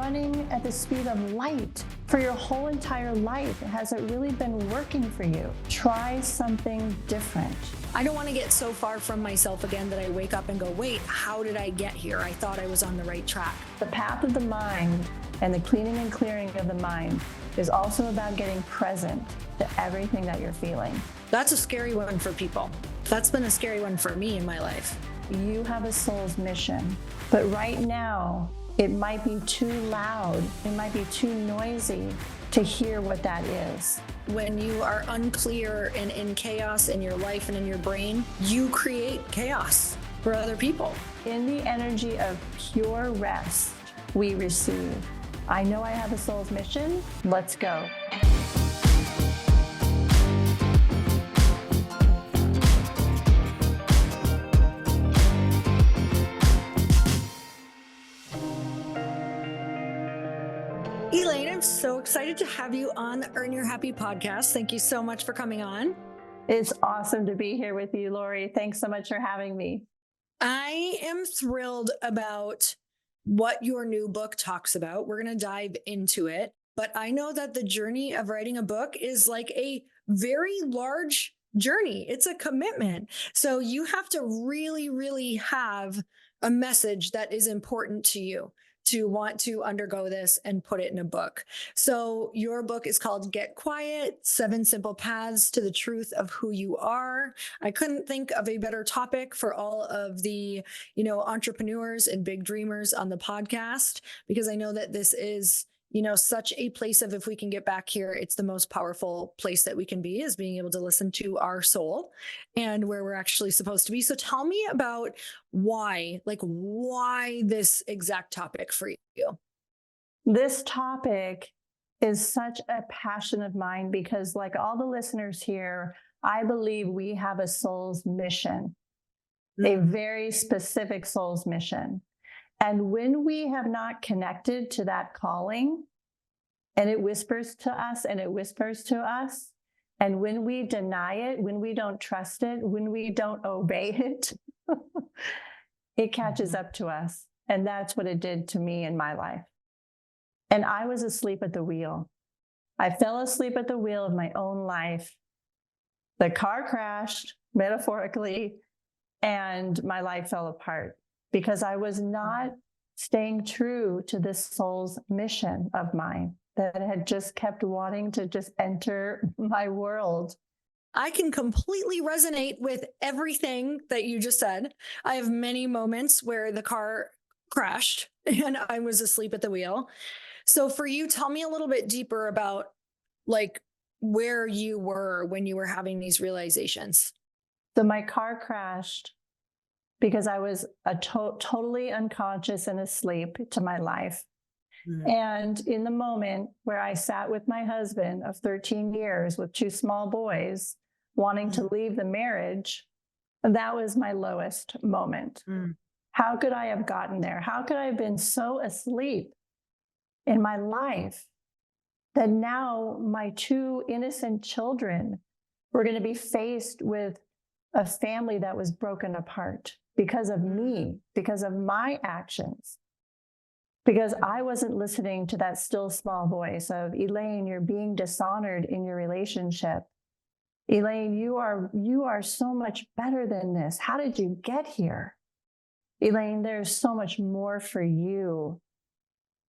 running at the speed of light for your whole entire life. Has it really been working for you? Try something different. I don't want to get so far from myself again that I wake up and go, wait, how did I get here? I thought I was on the right track. The path of the mind and the cleaning and clearing of the mind is also about getting present to everything that you're feeling. That's a scary one for people. That's been a scary one for me in my life. You have a soul's mission, but right now it might be too loud, it might be too noisy to hear what that is. When you are unclear and in chaos in your life and in your brain, you create chaos for other people. In the energy of pure rest, we receive. I know I have a soul's mission. Let's go. Elaine, I'm so excited to have you on the Earn Your Happy podcast. Thank you so much for coming on. It's awesome to be here with you, Lori. Thanks so much for having me. I am thrilled about what your new book talks about. We're going to dive into it, but I know that the journey of writing a book is like a very large journey. It's a commitment. So you have to really, really have a message that is important to you to want to undergo this and put it in a book. So your book is called Get Quiet, 7 Simple Paths to the Truth of Who You Are. I couldn't think of a better topic for all of the, entrepreneurs and big dreamers on the podcast, because I know that this is, such a place of, if we can get back here, it's the most powerful place that we can be, is being able to listen to our soul and where we're actually supposed to be. So tell me about why this exact topic for you? This topic is such a passion of mine because, like all the listeners here, I believe we have a soul's mission, a very specific soul's mission. And when we have not connected to that calling, and it whispers to us and it whispers to us, and when we deny it, when we don't trust it, when we don't obey it, it catches up to us. And that's what it did to me in my life. And I was asleep at the wheel. I fell asleep at the wheel of my own life. The car crashed, metaphorically, and my life fell apart because I was not staying true to this soul's mission of mine that had just kept wanting to just enter my world. I can completely resonate with everything that you just said. I have many moments where the car crashed and I was asleep at the wheel. So for you, tell me a little bit deeper about where you were when you were having these realizations. So my car crashed because I was totally unconscious and asleep to my life. Mm-hmm. And in the moment where I sat with my husband of 13 years with 2 small boys, wanting to leave the marriage, that was my lowest moment. Mm. How could I have gotten there? How could I have been so asleep in my life that now my 2 innocent children were going to be faced with a family that was broken apart because of me, because of my actions, because I wasn't listening to that still small voice of, Elaine, you're being dishonored in your relationship. Elaine, you are so much better than this. How did you get here? Elaine, there's so much more for you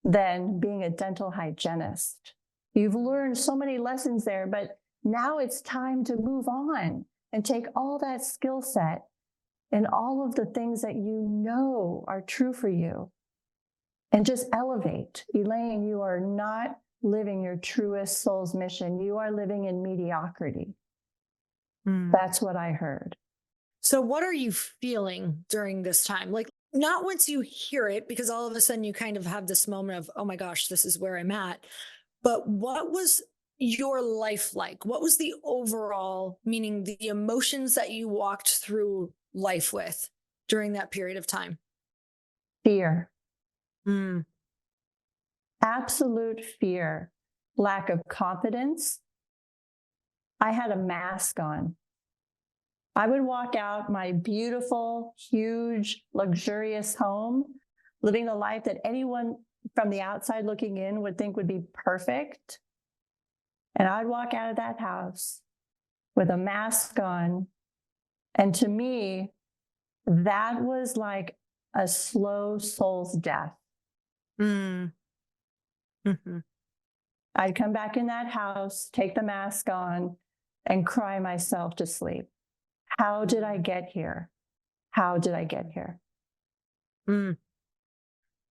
than being a dental hygienist. You've learned so many lessons there, but now it's time to move on and take all that skill set and all of the things that you know are true for you and just elevate. Elaine, you are not living your truest soul's mission. You are living in mediocrity. That's what I heard. So what are you feeling during this time? Not once you hear it, because all of a sudden you kind of have this moment of, oh my gosh, this is where I'm at. But what was your life like? What was the overall, meaning the emotions that you walked through life with during that period of time? Fear. Absolute fear. Lack of confidence. I had a mask on. I would walk out my beautiful, huge, luxurious home, living the life that anyone from the outside looking in would think would be perfect. And I'd walk out of that house with a mask on. And to me, that was like a slow soul's death. Mm. Mhm. I'd come back in that house, take the mask on, and cry myself to sleep. How did I get here? How did I get here? Mm.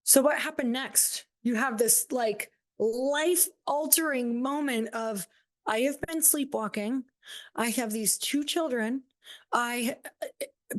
So what happened next? You have this like life altering moment of, I have been sleepwalking. I have these two children. I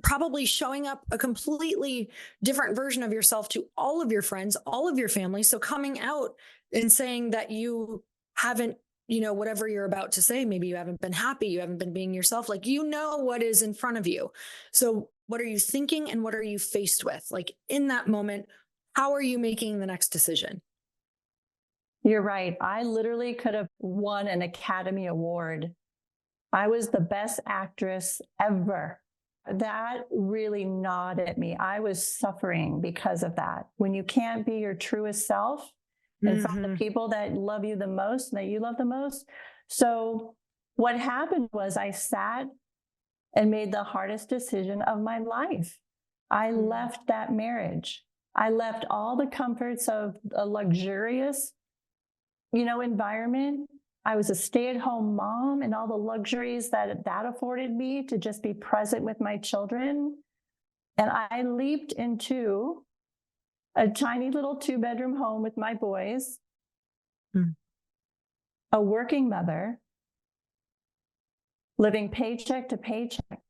probably showing up a completely different version of yourself to all of your friends, all of your family. So coming out and saying that you haven't, whatever you're about to say, maybe you haven't been happy, you haven't been being yourself, like, what is in front of you. So what are you thinking and what are you faced with? Like in that moment, how are you making the next decision? You're right. I literally could have won an Academy Award. I was the best actress ever. That really gnawed at me. I was suffering because of that. When you can't be your truest self in front of the people that love you the most, that you love the most. So what happened was I sat and made the hardest decision of my life. I left that marriage. I left all the comforts of a luxurious, environment. I was a stay-at-home mom and all the luxuries that afforded me to just be present with my children. And I leaped into a tiny little 2-bedroom home with my boys, a working mother, living paycheck to paycheck,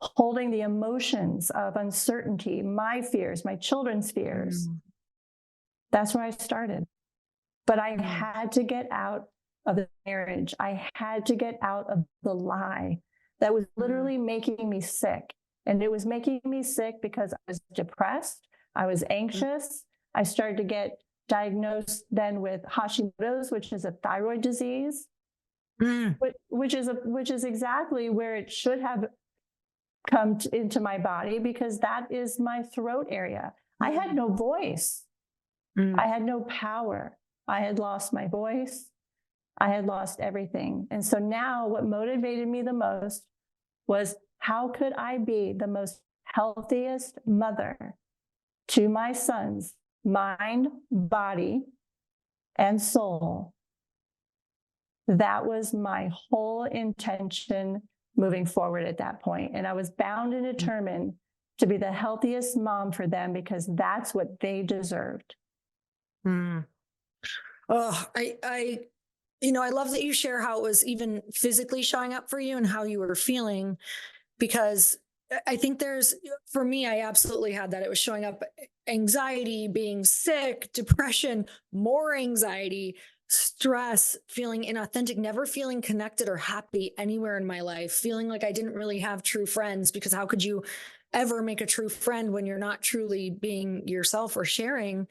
holding the emotions of uncertainty, my fears, my children's fears. That's where I started. But I had to get out of the marriage. I had to get out of the lie that was literally making me sick. And it was making me sick because I was depressed. I was anxious. I started to get diagnosed then with Hashimoto's, which is a thyroid disease, which is exactly where it should have come into my body, because that is my throat area. I had no voice. I had no power. I had lost my voice. I had lost everything. And so now what motivated me the most was, how could I be the most healthiest mother to my sons, mind, body, and soul? That was my whole intention moving forward at that point. And I was bound and determined to be the healthiest mom for them, because that's what they deserved. Oh, I love that you share how it was even physically showing up for you and how you were feeling, because I think for me, I absolutely had that. It was showing up anxiety, being sick, depression, more anxiety, stress, feeling inauthentic, never feeling connected or happy anywhere in my life, feeling like I didn't really have true friends, because how could you ever make a true friend when you're not truly being yourself or sharing?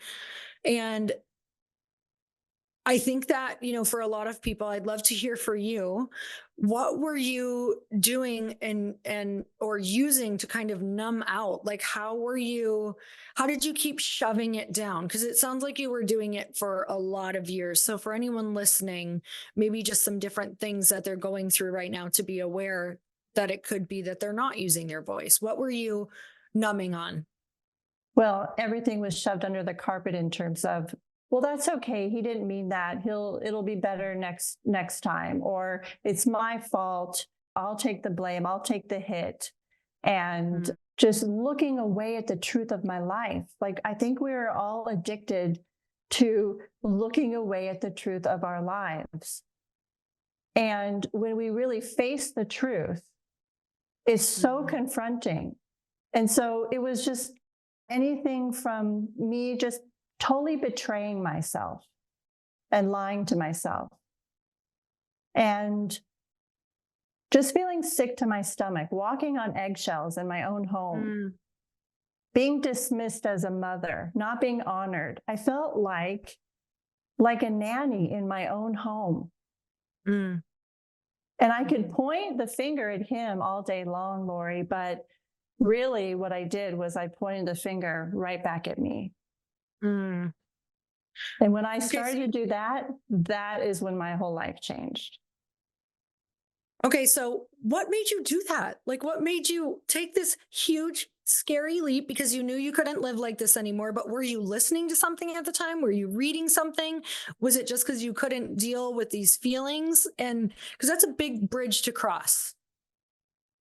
And I think that, for a lot of people, I'd love to hear for you, what were you doing or using to kind of numb out? Like, how did you keep shoving it down? Because it sounds like you were doing it for a lot of years. So for anyone listening, maybe just some different things that they're going through right now, to be aware that it could be that they're not using their voice. What were you numbing on? Well, everything was shoved under the carpet in terms of, well, that's okay. He didn't mean that. It'll be better next time. Or it's my fault. I'll take the blame. I'll take the hit. And just looking away at the truth of my life. Like, I think we're all addicted to looking away at the truth of our lives. And when we really face the truth, it's so confronting. And so it was just anything from me just totally betraying myself and lying to myself, and just feeling sick to my stomach, walking on eggshells in my own home, being dismissed as a mother, not being honored. I felt like a nanny in my own home. And I could point the finger at him all day long, Lori, but really what I did was I pointed the finger right back at me. And when I Okay. started to do that, that is when my whole life changed. Okay, so what made you do that? Like, what made you take this huge, scary leap because you knew you couldn't live like this anymore? But were you listening to something at the time? Were you reading something? Was it just because you couldn't deal with these feelings? And because that's a big bridge to cross.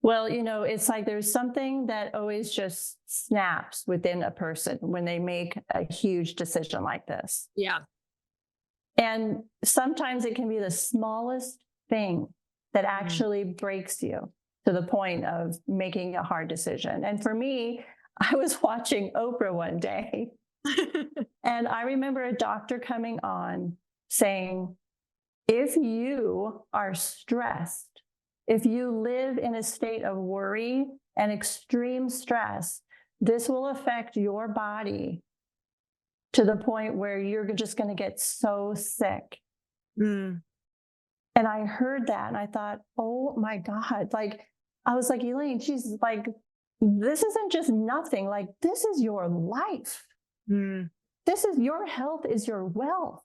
Well, it's like there's something that always just snaps within a person when they make a huge decision like this. Yeah. And sometimes it can be the smallest thing that Mm. actually breaks you to the point of making a hard decision. And for me, I was watching Oprah one day, and I remember a doctor coming on saying, if you are stressed, if you live in a state of worry and extreme stress, this will affect your body to the point where you're just going to get so sick. Mm. And I heard that and I thought, oh my God, like, I was like, Elaine, she's like, this isn't just nothing. Like, this is your life. Mm. This is your health, is your wealth.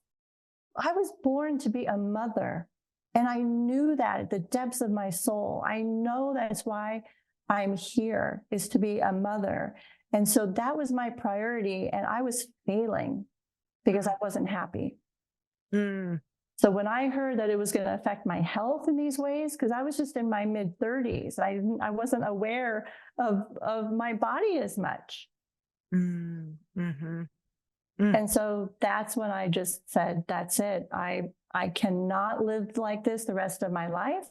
I was born to be a mother. And I knew that at the depths of my soul. I know that's why I'm here, is to be a mother. And so that was my priority. And I was failing because I wasn't happy. Mm. So when I heard that it was going to affect my health in these ways, because I was just in my mid 30s, I wasn't aware of my body as much. Mm. Mm-hmm. Mm. And so that's when I just said, that's it. I cannot live like this the rest of my life.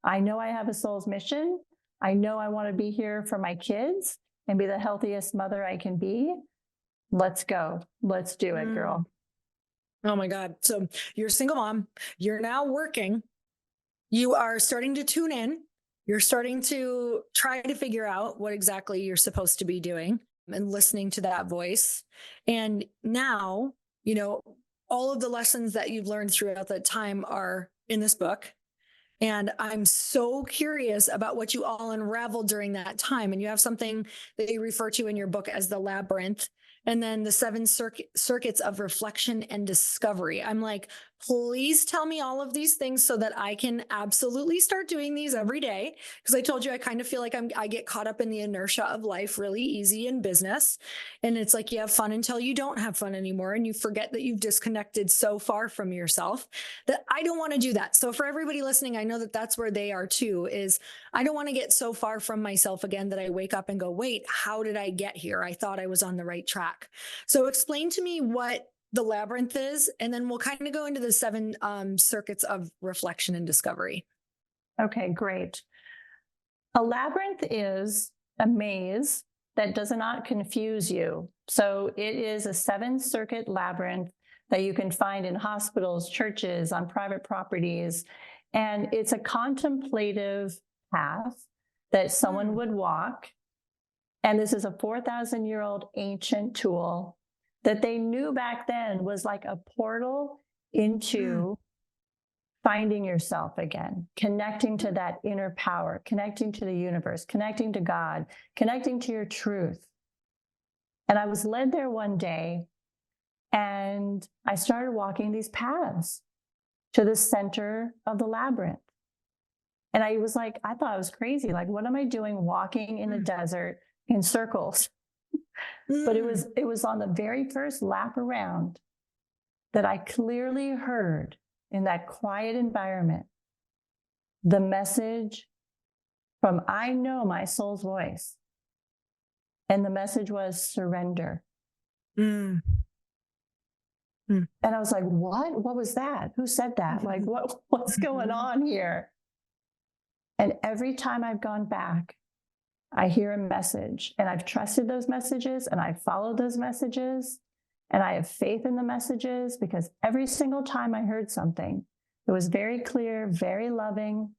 I know I have a soul's mission. I know I want to be here for my kids and be the healthiest mother I can be. Let's go. Let's do it, girl. Oh my God. So you're a single mom. You're now working. You are starting to tune in. You're starting to try to figure out what exactly you're supposed to be doing and listening to that voice. And now, all of the lessons that you've learned throughout that time are in this book. And I'm so curious about what you all unraveled during that time. And you have something that you refer to in your book as the labyrinth, and then the seven circuits of reflection and discovery. I'm like, please tell me all of these things so that I can absolutely start doing these every day. Because I told you, I kind of feel like I get caught up in the inertia of life really easy in business. And it's like you have fun until you don't have fun anymore. And you forget that you've disconnected so far from yourself that I don't want to do that. So for everybody listening, I know that that's where they are too, is I don't want to get so far from myself again that I wake up and go, wait, how did I get here? I thought I was on the right track. So explain to me what the labyrinth is, and then we'll kind of go into the seven circuits of reflection and discovery. Okay, great. A labyrinth is a maze that does not confuse you. So it is a 7-circuit labyrinth that you can find in hospitals, churches, on private properties. And it's a contemplative path that someone would walk. And this is a 4,000-year-old ancient tool that they knew back then was like a portal into finding yourself again, connecting to that inner power, connecting to the universe, connecting to God, connecting to your truth. And I was led there one day, and I started walking these paths to the center of the labyrinth. And I was like, I thought I was crazy. Like, what am I doing walking in the desert in circles? But it was on the very first lap around that I clearly heard, in that quiet environment, the message from I know my soul's voice. And the message was surrender. And I was like, what? What was that? Who said that? Like, what's going on here? And every time I've gone back, I hear a message, and I've trusted those messages, and I've followed those messages, and I have faith in the messages, because every single time I heard something, it was very clear, very loving.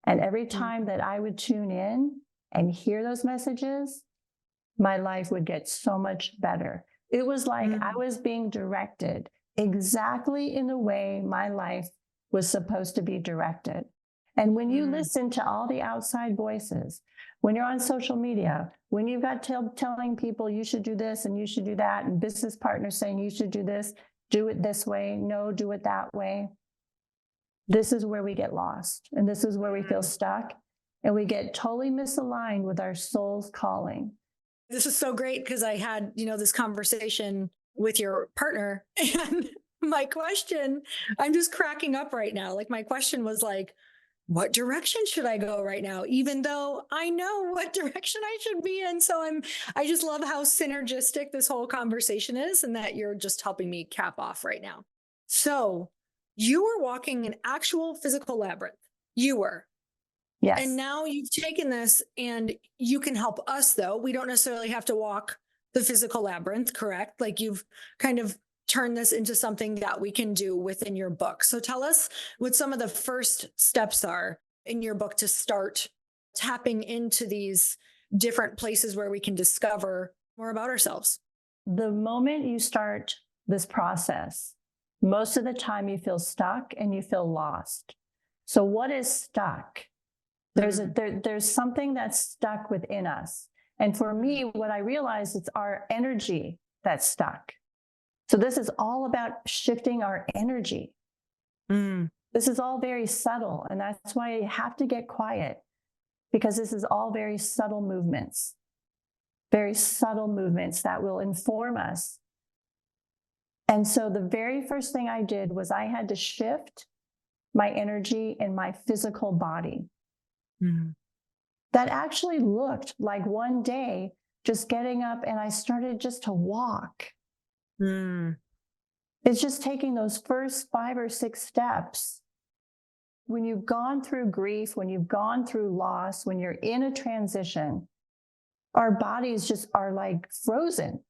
And every time that I would tune in and hear those messages, my life would get so much better. It was like I was being directed exactly in the way my life was supposed to be directed. And when you listen to all the outside voices, when you're on social media, when you've got telling people you should do this and you should do that, and business partners saying you should do this, do it this way. No, do it that way. This is where we get lost. And this is where we feel stuck. And we get totally misaligned with our soul's calling. This is so great because I had, this conversation with your partner, and my question, I'm just cracking up right now. Like, my question was like, what direction should I go right now? Even though I know what direction I should be in. So I just love how synergistic this whole conversation is, and that you're just helping me cap off right now. So you were walking an actual physical labyrinth. You were. Yes. And now you've taken this and you can help us, though. We don't necessarily have to walk the physical labyrinth, correct? Like, you've kind of turn this into something that we can do within your book. So tell us what some of the first steps are in your book to start tapping into these different places where we can discover more about ourselves. The moment you start this process, most of the time you feel stuck and you feel lost. So what is stuck? There's something that's stuck within us. And for me, what I realized, it's our energy that's stuck. So this is all about shifting our energy. This is all very subtle. And that's why you have to get quiet, because this is all very subtle movements that will inform us. And so the very first thing I did was I had to shift my energy in my physical body. That actually looked like one day just getting up and I started just to walk. It's just taking those first 5 or 6 steps. When you've gone through grief, when you've gone through loss, when you're in a transition, our bodies just are like frozen.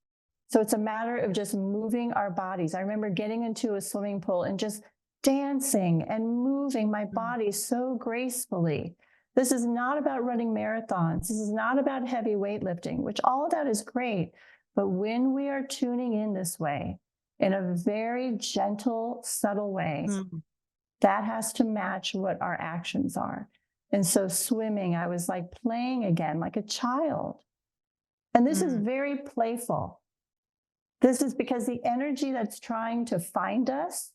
So it's a matter of just moving our bodies. I remember getting into a swimming pool and just dancing and moving my body so gracefully. This is not about running marathons. This is not about heavy weightlifting, which all of that is great. But when we are tuning in this way, in a very gentle, subtle way, that has to match what our actions are. And so swimming, I was like playing again, like a child. And this is very playful. This is because the energy that's trying to find us,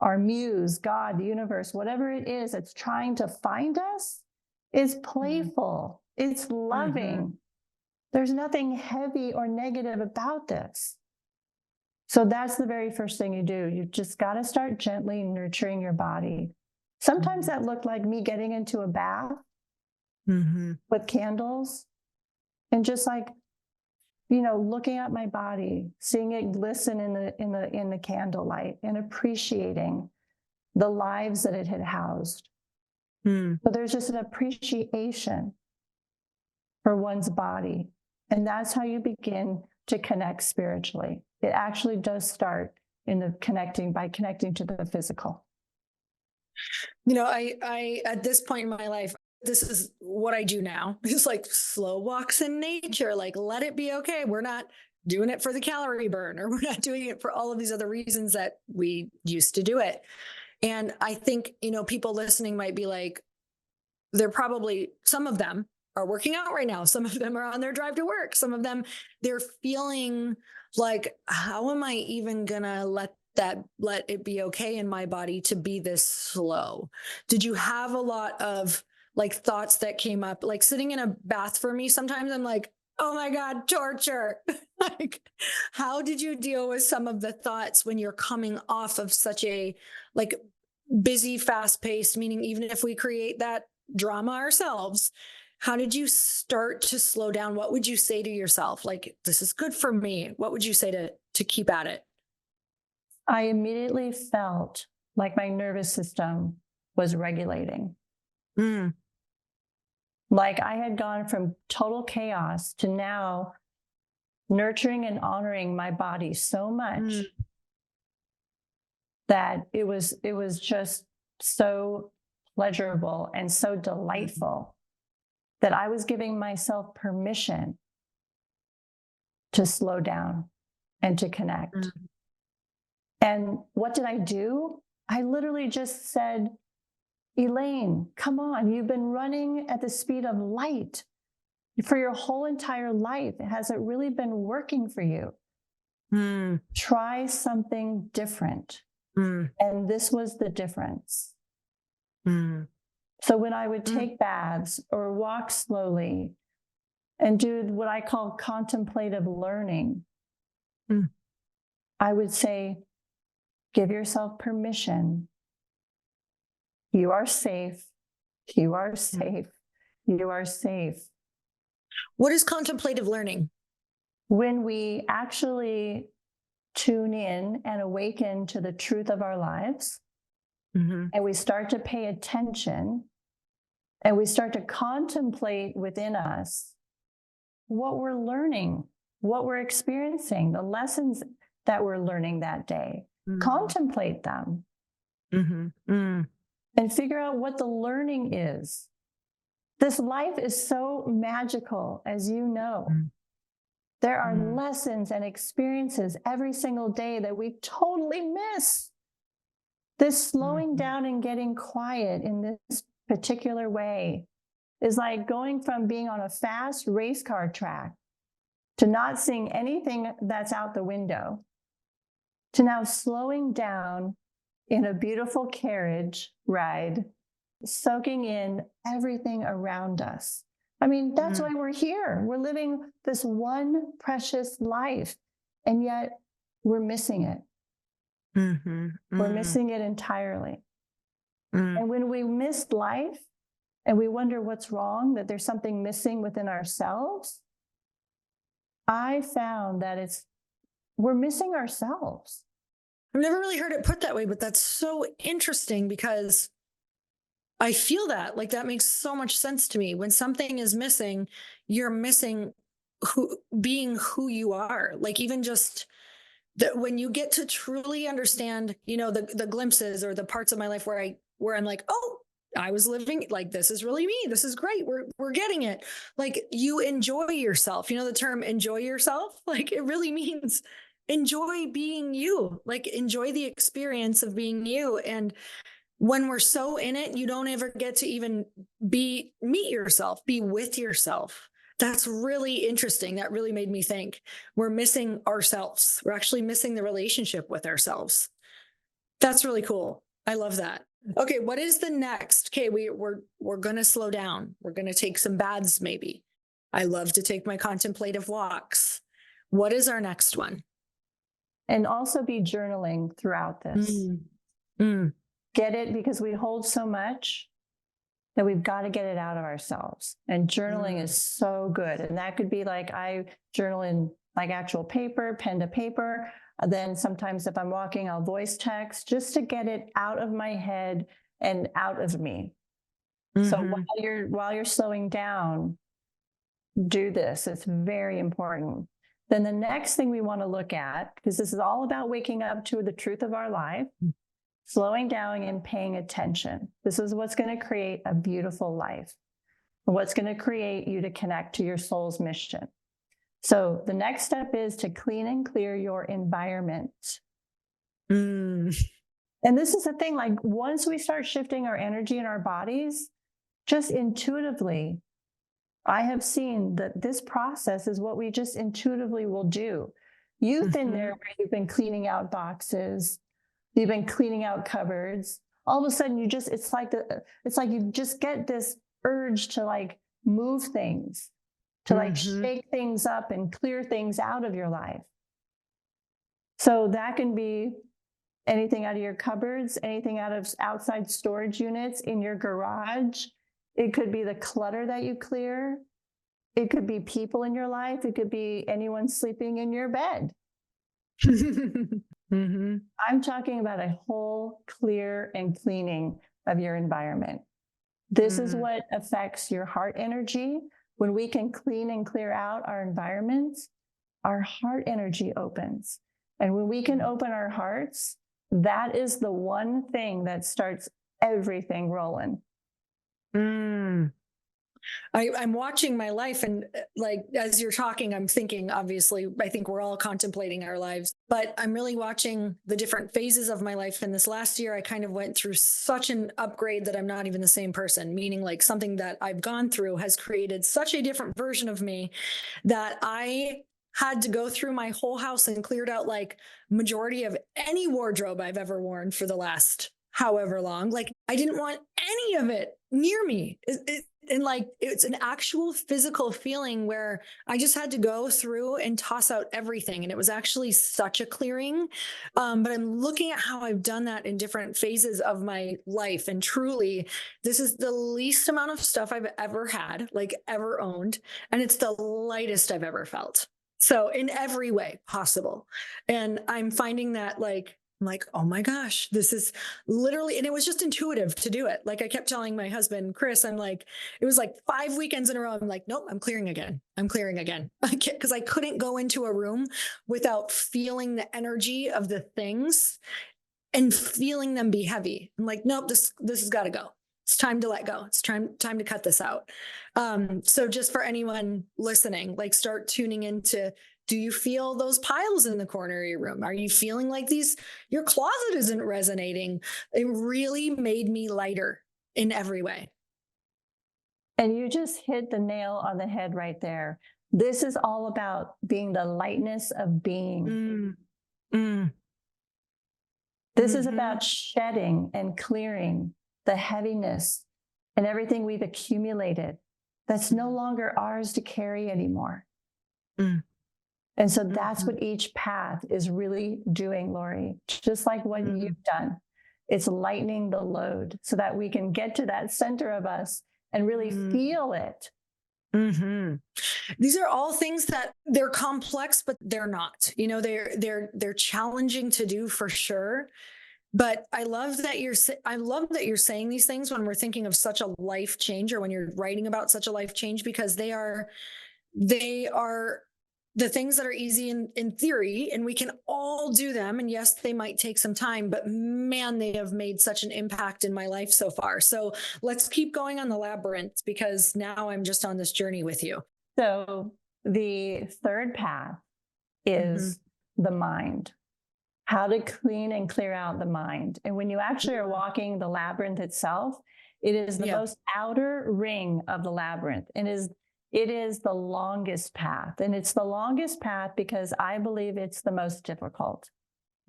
our muse, God, the universe, whatever it is that's trying to find us, is playful. It's loving. There's nothing heavy or negative about this. So that's the very first thing you do. You just got to start gently nurturing your body. Sometimes that looked like me getting into a bath with candles and just like, looking at my body, seeing it glisten in the candlelight and appreciating the lives that it had housed. So there's just an appreciation for one's body. And that's how you begin to connect spiritually. It actually does start by connecting to the physical. I at this point in my life, this is what I do now. It's like slow walks in nature, like let it be okay. We're not doing it for the calorie burn, or we're not doing it for all of these other reasons that we used to do it. And I think, people listening might be like, some of them are working out right now. Some of them are on their drive to work. Some of them, they're feeling like, how am I even gonna let it be okay in my body to be this slow? Did you have a lot of like thoughts that came up? Like sitting in a bath for me, sometimes I'm like, oh my God, torture. Like, how did you deal with some of the thoughts when you're coming off of such a like busy, fast paced, meaning even if we create that drama ourselves, how did you start to slow down? What would you say to yourself? Like, this is good for me. What would you say to keep at it? I immediately felt like my nervous system was regulating. Like I had gone from total chaos to now nurturing and honoring my body so much that it was just so pleasurable and so delightful that I was giving myself permission to slow down and to connect. And what did I do? I literally just said, Elaine, come on, you've been running at the speed of light for your whole entire life. Has it really been working for you? Mm, Try something different. mm, And this was the difference. mm, So when I would mm, take baths or walk slowly and do what I call contemplative learning, mm, I would say, give yourself permission. You are safe. You are mm. safe. You are safe. What is contemplative learning? When we actually tune in and awaken to the truth of our lives, Mm-hmm. and we start to pay attention and we start to contemplate within us what we're learning, what we're experiencing, the lessons that we're learning that day. Mm-hmm. Contemplate them Mm-hmm. Mm, and figure out what the learning is. This life is so magical, as you know. mm, There are mm, lessons and experiences every single day that we totally miss. This slowing mhm, down and getting quiet in this particular way is like going from being on a fast race car track to not seeing anything that's out the window to now slowing down in a beautiful carriage ride, soaking in everything around us. I mean, that's mm, why we're here. We're living this one precious life, and yet we're missing it. mhm, We're mm, missing it entirely. mm. And when we miss life and we wonder what's wrong, that there's something missing within ourselves, I found that we're missing ourselves. I've never really heard it put that way, but that's so interesting because I feel that like that makes so much sense to me. When something is missing, you're missing being who you are. Like even just that when you get to truly understand, the glimpses or the parts of my life where I'm like, oh, I was living like this is really me. This is great. We're getting it. Like you enjoy yourself. You know the term enjoy yourself? Like it really means enjoy being you. Like enjoy the experience of being you. And when we're so in it, you don't ever get to even meet yourself, be with yourself. That's really interesting. That really made me think we're missing ourselves. We're actually missing the relationship with ourselves. That's really cool. I love that. Okay, what is the next? Okay, we're gonna slow down. We're gonna take some baths, maybe. I love to take my contemplative walks. What is our next one? And also be journaling throughout this. Mm, mm, Get it? Because we hold so much that we've got to get it out of ourselves. And journaling mm, is so good. And that could be like I journal in like actual paper, pen to paper. Then sometimes if I'm walking, I'll voice text just to get it out of my head and out of me. So mhm, while you're slowing down, do this. It's very important. Then the next thing we want to look at, because this is all about waking up to the truth of our life, slowing down and paying attention. This is what's going to create a beautiful life, what's going to create you to connect to your soul's mission. So the next step is to clean and clear your environment. mm, And this is the thing, like once we start shifting our energy in our bodies, just intuitively, I have seen that this process is what we just intuitively will do. You've been there mhm, where you've been cleaning out boxes, you've been cleaning out cupboards. All of a sudden, it's like you just get this urge to like move things, to like mhm, shake things up and clear things out of your life. So that can be anything out of your cupboards, anything out of outside storage units in your garage. It could be the clutter that you clear. It could be people in your life. It could be anyone sleeping in your bed. mhm, I'm talking about a whole clear and cleaning of your environment. This is mm, what affects your heart energy. When we can clean and clear out our environments, our heart energy opens. And when we can open our hearts, that is the one thing that starts everything rolling. mm. I'm watching my life and like as you're talking, I'm thinking, obviously, I think we're all contemplating our lives, but I'm really watching the different phases of my life. And this last year, I kind of went through such an upgrade that I'm not even the same person, meaning like something that I've gone through has created such a different version of me that I had to go through my whole house and cleared out like majority of any wardrobe I've ever worn for the last however long. Like I didn't want any of it near me. And like it's an actual physical feeling where I just had to go through and toss out everything. And it was actually such a clearing. But I'm looking at how I've done that in different phases of my life. And truly, this is the least amount of stuff I've ever had, like ever owned. And it's the lightest I've ever felt. So in every way possible. And I'm finding that like, I'm like, oh my gosh, this is literally, and it was just intuitive to do it. Like I kept telling my husband, Chris, I'm like, it was like 5 weekends in a row. I'm like, nope, I'm clearing again. I'm clearing again. Because I couldn't go into a room without feeling the energy of the things and feeling them be heavy. I'm like, nope, this has got to go. It's time to let go. It's time to cut this out. So just for anyone listening, like start tuning into, do you feel those piles in the corner of your room? Are you feeling like your closet isn't resonating? It really made me lighter in every way. And you just hit the nail on the head right there. This is all about being the lightness of being. This is about shedding and clearing the heaviness and everything we've accumulated that's no longer ours to carry anymore. And so that's what each path is really doing, Lori, just like what you've done. It's lightening the load so that we can get to that center of us and really feel it. These are all things that they're complex, but they're not. You know, they're challenging to do for sure. But I love that you're saying these things when we're thinking of such a life change, or when you're writing about such a life change, because they are the things that are easy in theory, and we can all do them. And yes, they might take some time, but man, they have made such an impact in my life so far. So let's keep going on the labyrinth, because now I'm just on this journey with you. So the third path is the mind. How to clean and clear out the mind. And when you actually are walking the labyrinth itself, it is the most outer ring of the labyrinth. And it is the longest path. And it's the longest path because I believe it's the most difficult.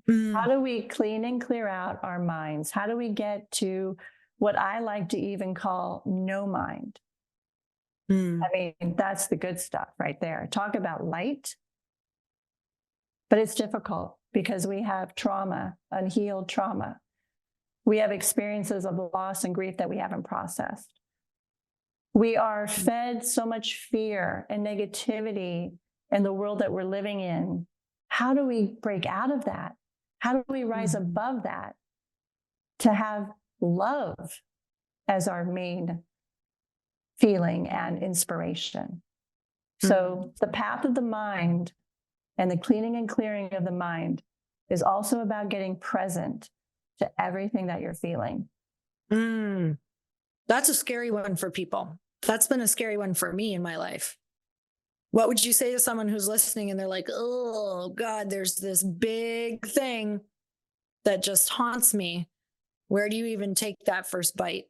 How do we clean and clear out our minds? How do we get to what I like to even call no mind? I mean, that's the good stuff right there. Talk about light. But it's difficult because we have trauma, unhealed trauma. We have experiences of loss and grief that we haven't processed. We are fed so much fear and negativity in the world that we're living in. How do we break out of that? How do we rise above that to have love as our main feeling and inspiration? So the path of the mind and the cleaning and clearing of the mind is also about getting present to everything that you're feeling. That's a scary one for people. That's been a scary one for me in my life. What would you say to someone who's listening and they're like, oh God, there's this big thing that just haunts me? Where do you even take that first bite?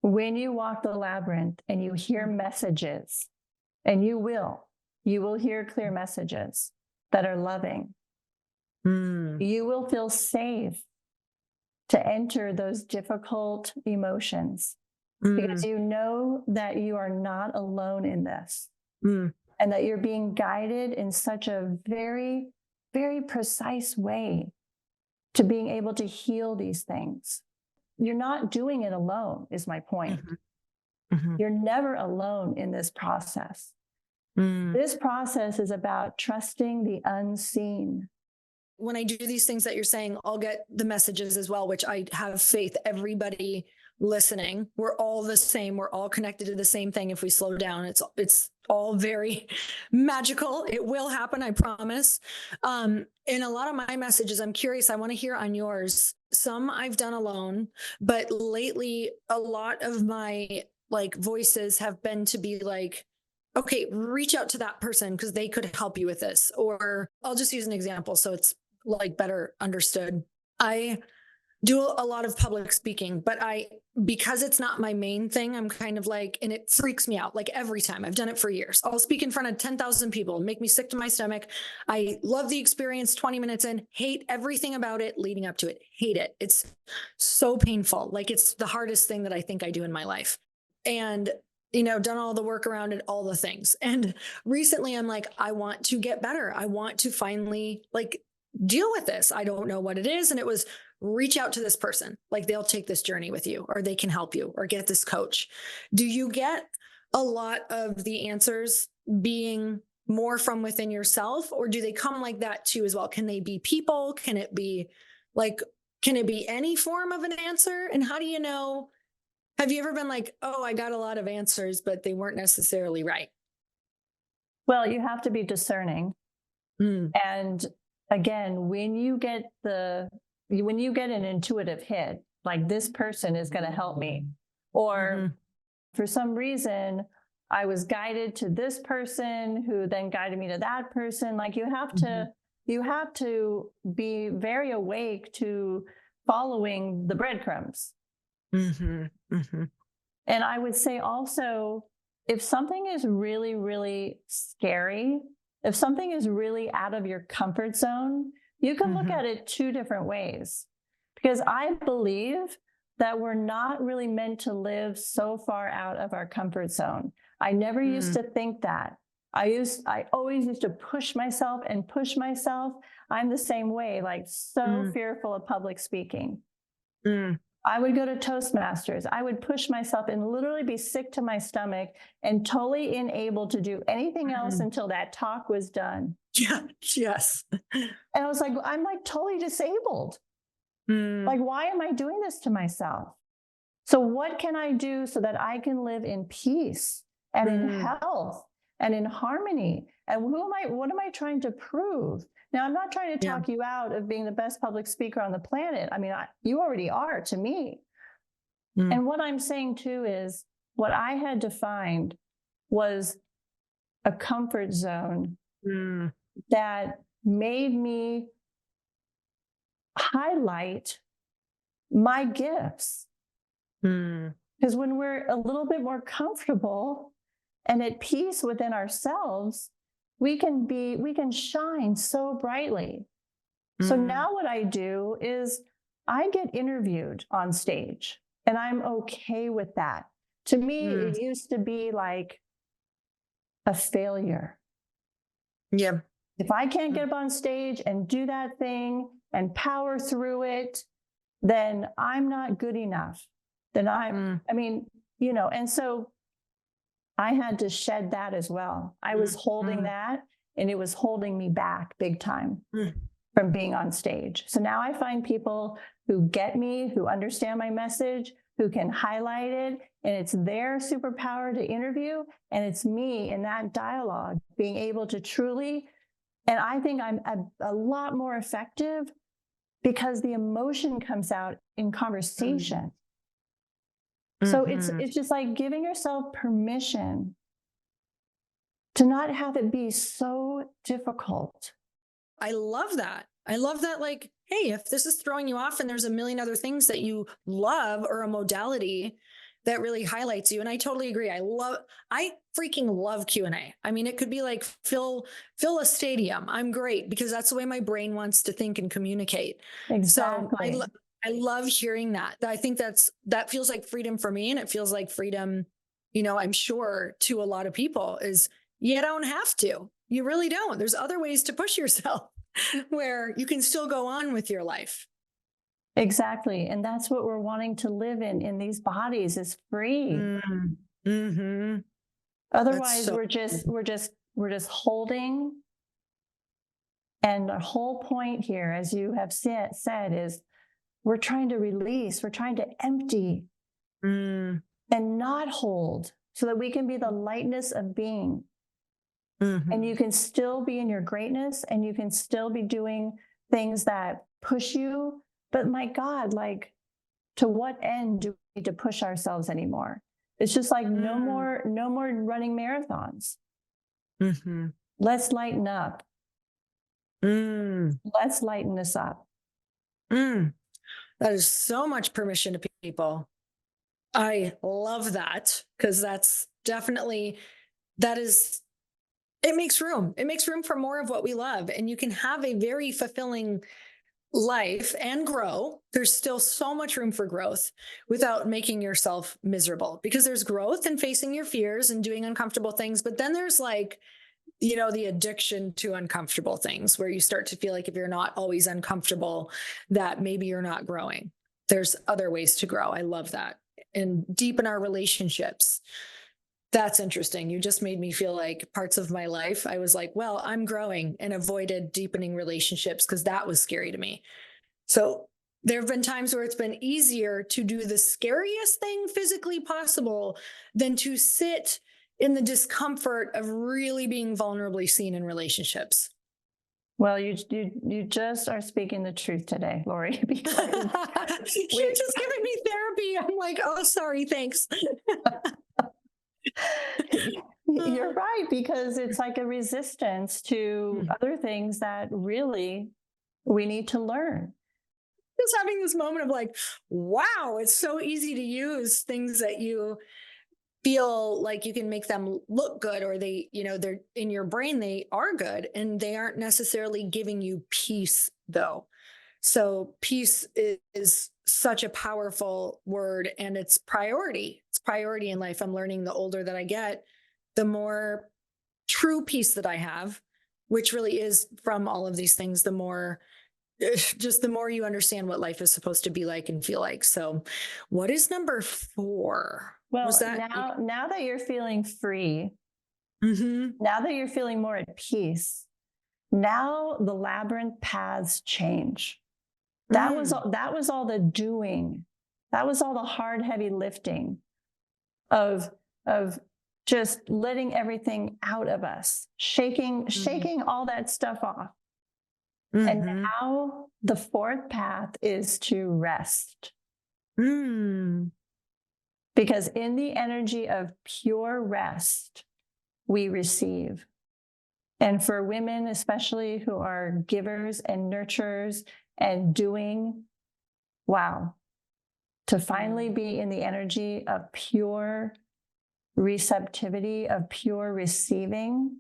When you walk the labyrinth and you hear messages, and you will hear clear messages that are loving. You will feel safe to enter those difficult emotions because you know that you are not alone in this and that you're being guided in such a very, very precise way to being able to heal these things. You're not doing it alone, is my point. You're never alone in this process. This process is about trusting the unseen. When I do these things that you're saying, I'll get the messages as well, which I have faith everybody listening, we're all the same. We're all connected to the same thing. If we slow down, it's all very magical. It will happen. I promise. In a lot of my messages, I'm curious, I want to hear on yours. Some I've done alone, but lately a lot of my voices have been to be like, okay, reach out to that person because they could help you with this. Or I'll just use an example so it's better understood. I do a lot of public speaking, but because it's not my main thing, I'm kind of like, and it freaks me out. Like every time I've done it for years, I'll speak in front of 10,000 people and make me sick to my stomach. I love the experience 20 minutes in, hate everything about it leading up to it, hate it. It's so painful. Like it's the hardest thing that I think I do in my life. And done all the work around it, all the things. And recently I'm like, I want to get better. I want to finally like deal with this. I don't know what it is. And it was reach out to this person. Like they'll take this journey with you, or they can help you, or get this coach. Do you get a lot of the answers being more from within yourself, or do they come like that too as well? Can they be people? Can it be any form of an answer? And how do you know? Have you ever been like, oh, I got a lot of answers, but they weren't necessarily right? Well, you have to be discerning. And again, when you get an intuitive hit, like this person is going to help me, or for some reason, I was guided to this person who then guided me to that person. Like you have to be very awake to following the breadcrumbs. And I would say also, if something is really, really scary, if something is really out of your comfort zone, you can look at it two different ways. Because I believe that we're not really meant to live so far out of our comfort zone. I never used to think that. I always used to push myself and push myself. I'm the same way, like so fearful of public speaking. I would go to Toastmasters. I would push myself and literally be sick to my stomach and totally unable to do anything else until that talk was done. Yeah. Yes. And I was like, I'm like totally disabled. Like, why am I doing this to myself? So what can I do so that I can live in peace and in health and in harmony? And what am I trying to prove? Now, I'm not trying to talk you out of being the best public speaker on the planet. I mean, you already are to me. And what I'm saying too is what I had defined was a comfort zone that made me highlight my gifts. Because when we're a little bit more comfortable and at peace within ourselves, we can shine so brightly. So now what I do is I get interviewed on stage, and I'm okay with that. To me, it used to be like a failure. Yeah. If I can't get up on stage and do that thing and power through it, then I'm not good enough. Then and so I had to shed that as well. I was holding that, and it was holding me back big time from being on stage. So now I find people who get me, who understand my message, who can highlight it, and it's their superpower to interview, and it's me in that dialogue being able to truly, and I think I'm a lot more effective because the emotion comes out in conversation. So it's just like giving yourself permission to not have it be so difficult. I love that. Like, hey, if this is throwing you off and there's a million other things that you love, or a modality that really highlights you. And I totally agree. I freaking love Q&A. I mean, it could be like fill a stadium. I'm great because that's the way my brain wants to think and communicate. Exactly. So I love hearing that. I think that feels like freedom for me. And it feels like freedom, I'm sure to a lot of people is you don't have to. You really don't. There's other ways to push yourself where you can still go on with your life. Exactly. And that's what we're wanting to live in these bodies, is free. Otherwise, we're just holding. And the whole point here, as you have said, is we're trying to release, we're trying to empty and not hold, so that we can be the lightness of being. And you can still be in your greatness, and you can still be doing things that push you. But my God, like, to what end do we need to push ourselves anymore? It's just like no more running marathons. Let's lighten up. Let's lighten this up. That is so much permission to people. I love that because that's definitely, that is, it makes room. It makes room for more of what we love. And you can have a very fulfilling life and grow. There's still so much room for growth without making yourself miserable, because there's growth in facing your fears and doing uncomfortable things. But then there's like, the addiction to uncomfortable things where you start to feel like if you're not always uncomfortable, that maybe you're not growing. There's other ways to grow. I love that. And deepen our relationships. That's interesting. You just made me feel like parts of my life, I was like, well, I'm growing, and avoided deepening relationships because that was scary to me. So there have been times where it's been easier to do the scariest thing physically possible than to sit in the discomfort of really being vulnerably seen in relationships. Well, you just are speaking the truth today, Lori, because You're just giving me therapy. I'm like, oh, sorry, thanks. you're right, because it's like a resistance to other things that really we need to learn. Just having this moment of like, wow, it's so easy to use things that you feel like you can make them look good, or they're in your brain, they are good, and they aren't necessarily giving you peace though. So peace is such a powerful word, and it's priority. It's priority in life. I'm learning the older that I get, the more true peace that I have, which really is from all of these things, the more just the more you understand what life is supposed to be like and feel like. So what is number 4? Well, Was that now that you're feeling free, Mm-hmm. now that you're feeling more at peace, now the labyrinth paths change. That was all the doing. That was all the hard, heavy lifting of just letting everything out of us, shaking all that stuff off. And now the 4th path is to rest. Because in the energy of pure rest, we receive. And for women, especially who are givers and nurturers and doing, wow, to finally be in the energy of pure receptivity, of pure receiving,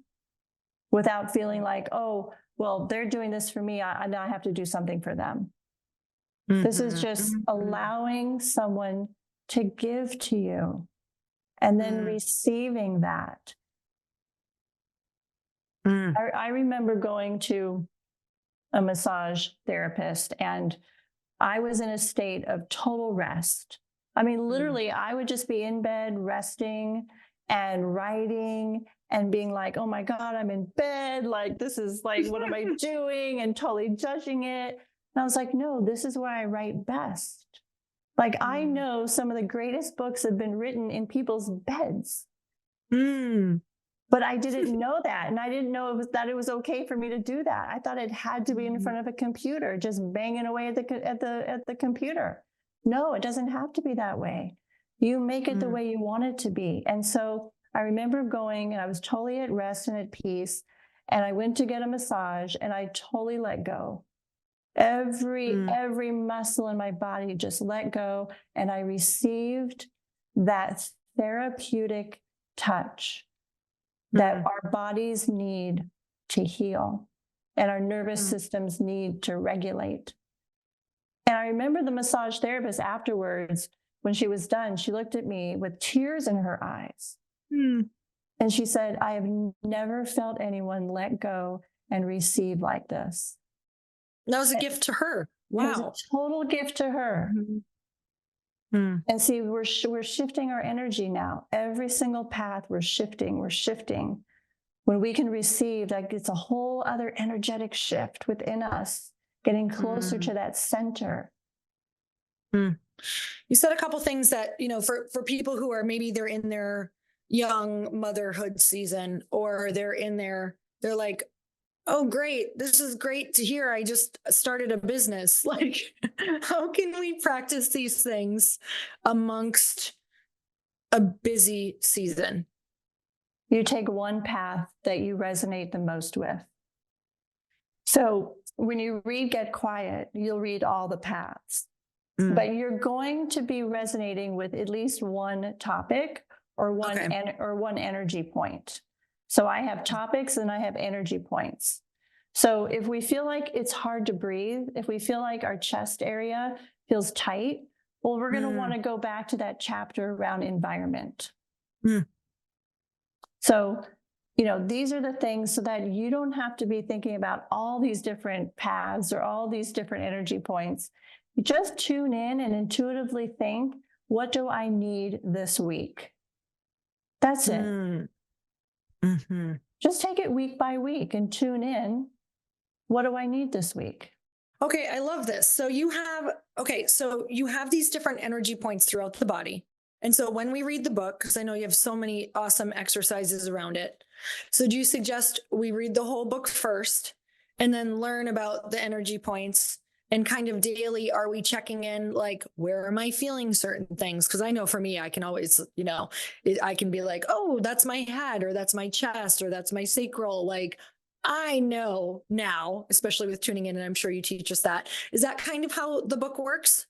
without feeling like, oh, well, they're doing this for me, I now have to do something for them. This is just allowing someone to give to you and then receiving that. I remember going to a massage therapist, and I was in a state of total rest. I mean, literally, I would just be in bed resting and writing and being like, oh my God, I'm in bed. Like, this is like, what am I doing? And totally judging it. And I was like, no, this is where I write best. Like, I know some of the greatest books have been written in people's beds. But I didn't know that. And I didn't know that it was okay for me to do that. I thought it had to be in front of a computer, just banging away at the computer. No, it doesn't have to be that way. You make it the way you want it to be. And so I remember going, and I was totally at rest and at peace. And I went to get a massage, and I totally let go. Every muscle in my body just let go. And I received that therapeutic touch that our bodies need to heal and our nervous systems need to regulate. And I remember the massage therapist afterwards, when she was done, she looked at me with tears in her eyes. And she said, I have never felt anyone let go and receive like this. That was a gift to her. Wow. It was a total gift to her. And see, we're shifting our energy now. Every single path, we're shifting. When we can receive, like, it's a whole other energetic shift within us, getting closer to that center. You said a couple things that, for people who are maybe they're in their young motherhood season, or they're like, oh, great. This is great to hear. I just started a business. Like, how can we practice these things amongst a busy season? You take one path that you resonate the most with. So when you read Get Quiet, you'll read all the paths. Mm. but you're going to be resonating with at least one topic or Okay. one energy point. So I have topics and I have energy points. So if we feel like it's hard to breathe, if we feel like our chest area feels tight, well, we're going to want to go back to that chapter around environment. Mm. So, these are the things so that you don't have to be thinking about all these different paths or all these different energy points. You just tune in and intuitively think, what do I need this week? That's it. Mm. Mm-hmm. Just take it week by week and tune in. What do I need this week? Okay, I love this. So you have these different energy points throughout the body. And so when we read the book, because I know you have so many awesome exercises around it. So do you suggest we read the whole book first and then learn about the energy points, and kind of daily, are we checking in, like, where am I feeling certain things? Because I know for me, I can always, I can be like, oh, that's my head, or that's my chest, or that's my sacral. Like, I know now, especially with tuning in, and I'm sure you teach us that. Is that kind of how the book works?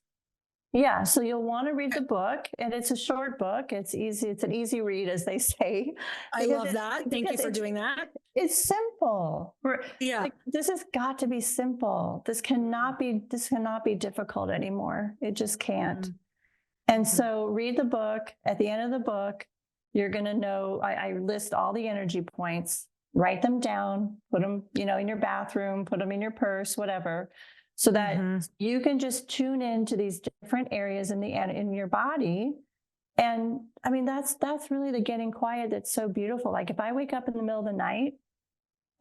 Yeah, so you'll want to read the book, and it's a short book. It's easy. It's an easy read, as they say, I because love that. Thank you for doing that. it's simple. Yeah. Like, this has got to be simple. This cannot be difficult anymore. It just can't. Mm-hmm. And so read the book. At the end of the book, you're going to know, I list all the energy points, write them down, put them, in your bathroom, put them in your purse, whatever, so that you can just tune into these different areas in your body. And I mean, that's really the getting quiet that's so beautiful. Like, if I wake up in the middle of the night,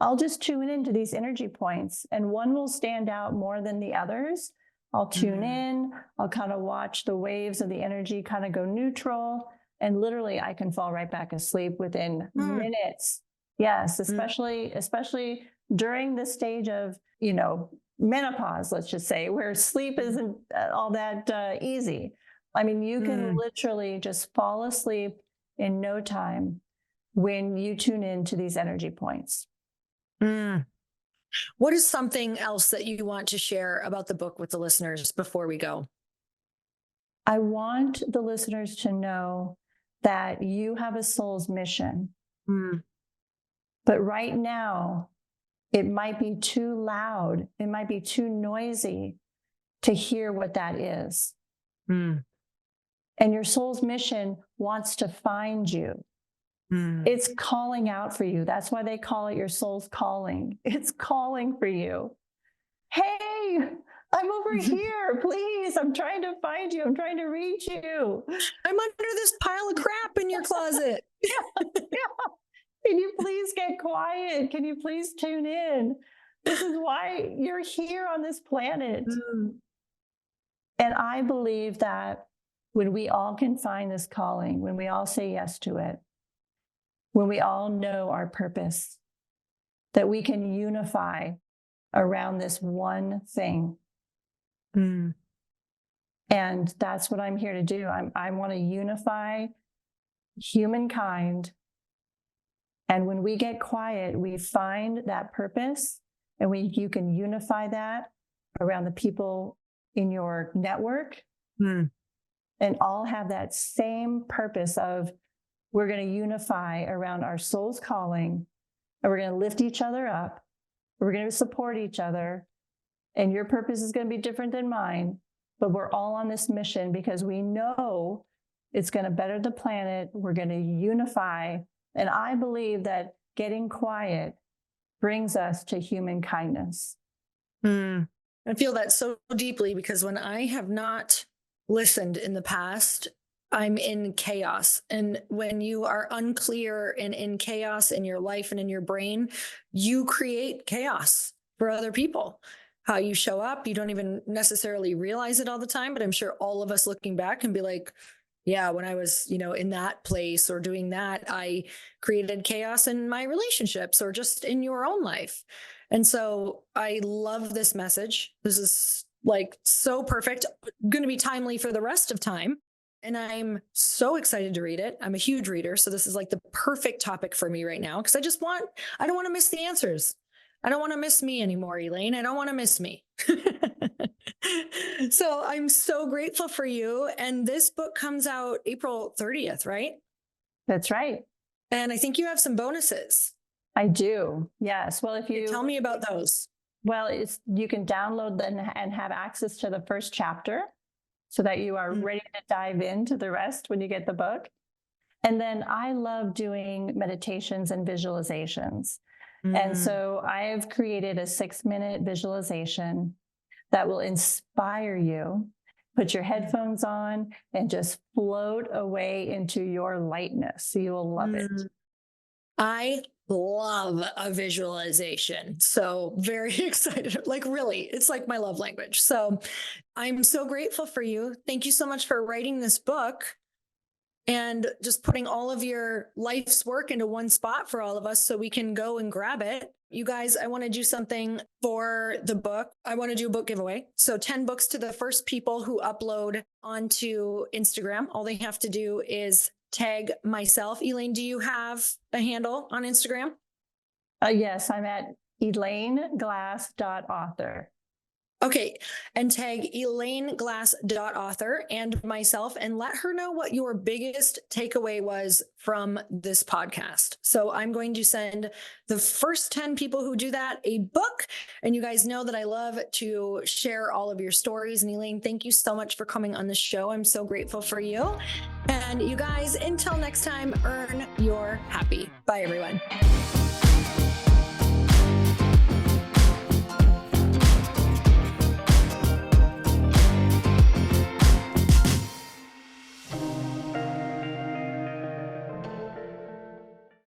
I'll just tune into these energy points, and one will stand out more than the others. I'll tune in, I'll kind of watch the waves of the energy kind of go neutral, and literally I can fall right back asleep within minutes. Yes, especially during the stage of, menopause, let's just say, where sleep isn't all that easy. I mean, you can literally just fall asleep in no time when you tune into these energy points. What is something else that you want to share about the book with the listeners before we go? I want the listeners to know that you have a soul's mission. But right now, it might be too loud, it might be too noisy to hear what that is. And your soul's mission wants to find you. It's calling out for you. That's why they call it your soul's calling. It's calling for you. Hey, I'm over here. Please, I'm trying to find you. I'm trying to reach you. I'm under this pile of crap in your closet. Yeah. Can you please get quiet? Can you please tune in? This is why you're here on this planet. And I believe that when we all can find this calling, when we all say yes to it, when we all know our purpose, that we can unify around this one thing. And that's what I'm here to do. I want to unify humankind. And when we get quiet, we find that purpose, and you can unify that around the people in your network, and all have that same purpose of, we're going to unify around our soul's calling, and we're going to lift each other up. We're going to support each other. And your purpose is going to be different than mine, but we're all on this mission because we know it's going to better the planet. We're going to unify. And I believe that getting quiet brings us to human kindness. I feel that so deeply, because when I have not listened in the past, I'm in chaos. And when you are unclear and in chaos in your life and in your brain, you create chaos for other people. How you show up, you don't even necessarily realize it all the time, but I'm sure all of us looking back can be like, yeah, when I was, in that place or doing that, I created chaos in my relationships or just in your own life. And so I love this message. This is like so perfect, going to be timely for the rest of time. And I'm so excited to read it. I'm a huge reader. So this is like the perfect topic for me right now, because I don't want to miss the answers. I don't want to miss me anymore, Elaine. I don't want to miss me. So I'm so grateful for you. And this book comes out April 30th, right? That's right. And I think you have some bonuses. I do. Yes. Well, if you Tell me about those. Well, you can download them and have access to the first chapter so that you are ready to dive into the rest when you get the book. And then I love doing meditations and visualizations. And so I have created a 6-minute visualization that will inspire you. Put your headphones on and just float away into your lightness. You will love it. I love a visualization. So very excited. Like really, it's like my love language. So I'm so grateful for you. Thank you so much for writing this book and just putting all of your life's work into one spot for all of us so we can go and grab it. You guys, I want to do something for the book. I want to do a book giveaway. So 10 books to the first people who upload onto Instagram. All they have to do is tag myself. Elaine, do you have a handle on Instagram? Yes, I'm at elaineglass.author. Okay. And tag elaineglass.author and myself and let her know what your biggest takeaway was from this podcast. So I'm going to send the first 10 people who do that a book. And you guys know that I love to share all of your stories. And Elaine, thank you so much for coming on the show. I'm so grateful for you. And you guys, until next time, earn your happy. Bye, everyone.